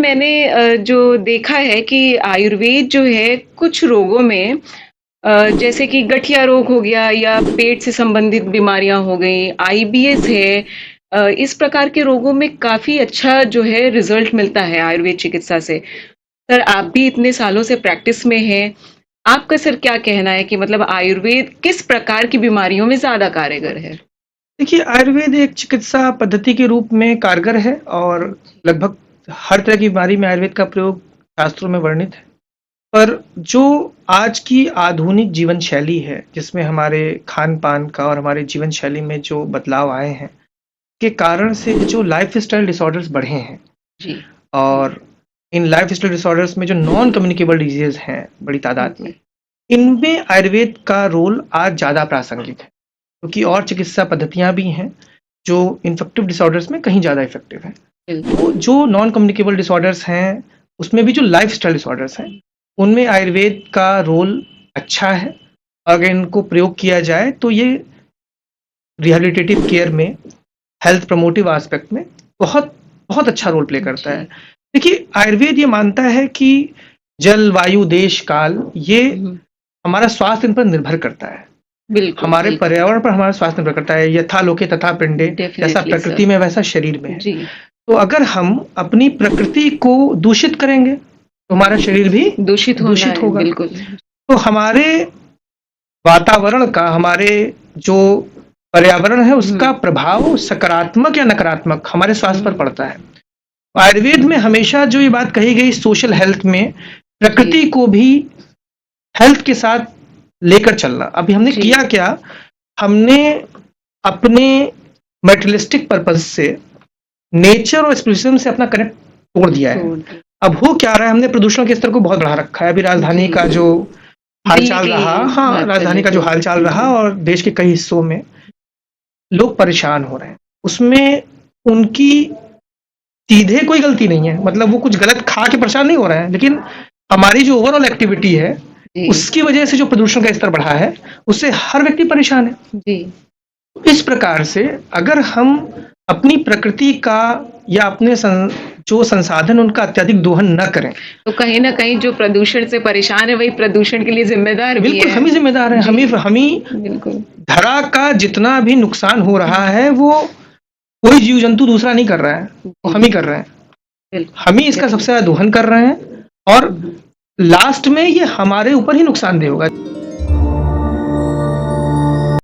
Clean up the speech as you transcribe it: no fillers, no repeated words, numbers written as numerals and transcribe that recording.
मैंने जो देखा है कि आयुर्वेद जो है कुछ रोगों में जैसे कि गठिया रोग हो गया या पेट से संबंधित बीमारियां हो गई, आईबीएस है, इस प्रकार के रोगों में काफी अच्छा जो है रिजल्ट मिलता है आयुर्वेद चिकित्सा से। सर, आप भी इतने सालों से प्रैक्टिस में हैं, आपका सर क्या कहना है कि मतलब आयुर्वेद किस प्रकार की बीमारियों में ज्यादा कारगर है? देखिए, आयुर्वेद एक चिकित्सा पद्धति के रूप में कारगर है और लगभग हर तरह की बीमारी में आयुर्वेद का प्रयोग शास्त्रों में वर्णित है। पर जो आज की आधुनिक जीवन शैली है, जिसमें हमारे खान-पान का और हमारे जीवन शैली में जो बदलाव आए हैं, के कारण से जो लाइफ़स्टाइल डिसऑर्डर्स बढ़े हैं जी। और इन लाइफ़स्टाइल डिसऑर्डर्स में जो नॉन कम्युनिकेबल डिजीज़ेज़ हैं बड़ी तादाद में, जी। इनमें आयुर्वेद का रोल आज ज़्यादा प्रासंगिक है। क्योंकि और चिकित्सा पद्धतियाँ भी हैं, जो इन्फेक्टिव डिसऑर्डर्स में कहीं ज़्यादा इफ़ेक्टिव हैं। बिल्कुल। तो जो नॉन कम्युनिकेबल डिसऑर्डर्स हैं, उसमें भी जो लाइफ़स्टाइल डिसऑर्डर्स हैं, उनमें आयुर्वेद का रोल अच्छा है। अगर इनको प्रयोग किया जाए तो ये रिहैबिलिटेटिव केयर में, हेल्थ प्रमोटिव एस्पेक्ट में बहुत बहुत अच्छा रोल प्ले करता है। जी। देखिए, आयुर्वेद ये मानता है कि जल, वायु, देश, काल ये हम्म, हमारा स्वास्थ्य इन पर निर्भर करता है। बिल्कुल हमारे बिल्कुल। पर्यावरण पर हमारा स्वास्थ्य निर्भर करता है। यथा लोके तथा पिंडे, जैसा डेफिनेटली प्रकृति सर। में वैसा शरीर में है। जी। तो अगर हम अपनी प्रकृति को दूषित करेंगे, तो हमारा शरीर भी दूषित होना दूषित है, होगा। बिल्कुल। तो हमारे वातावरण का, हमारे जो पर्यावरण है, उसका प्रभाव सकारात्मक या नकारात्मक हमारे स्वास्थ्य पर पड़ता है। आयुर्वेद में हमेशा जो ये बात कही गई सोशल हेल्थ में, प्रकृति को भी हेल्थ के साथ लेकर चलना। अभी हमने जी। किया क्या? हमने अपने मटेरियलिस्टिक पर्पज से नेचर और स्पिरिचुअलिज्म से अपना कनेक्ट तोड़ दिया है। तोड़ दिया। अब हो क्या रहा है, हमने प्रदूषण के स्तर को बहुत बढ़ा रखा है। अभी राजधानी जी। का जो दिल्ली हालचाल की रहा, हाँ, बात राजधानी चले का जो तो हालचाल रहा और देश के कई हिस्सों में लोग परेशान हो रहे हैं। उसमें उनकी सीधे कोई गलती नहीं है, मतलब वो कुछ गलत खा के परेशान नहीं हो रहे हैं, लेकिन हमारी जो ओवरऑल एक्टिविटी है, जी। उसकी वजह से जो प्रदूषण का स्तर बढ़ा है, उससे हर व्यक्ति परेशान है। जी। इस प्रकार से अगर हम अपनी प्रकृति का या अपने जो संसाधन उनका अत्यधिक दोहन न करें, तो कहीं ना कहीं जो प्रदूषण से परेशान है वही प्रदूषण के लिए जिम्मेदार भी बिल्कुल है। हम ही जिम्मेदार हैं। हम ही बिल्कुल। धरा का जितना भी नुकसान हो रहा है, वो कोई जीव जंतु दूसरा नहीं कर रहा है, वो हम ही कर रहे हैं। बिल्कुल। हम ही इसका सबसे ज्यादा दोहन कर रहे हैं और लास्ट में ये हमारे ऊपर ही नुकसानदेह होगा।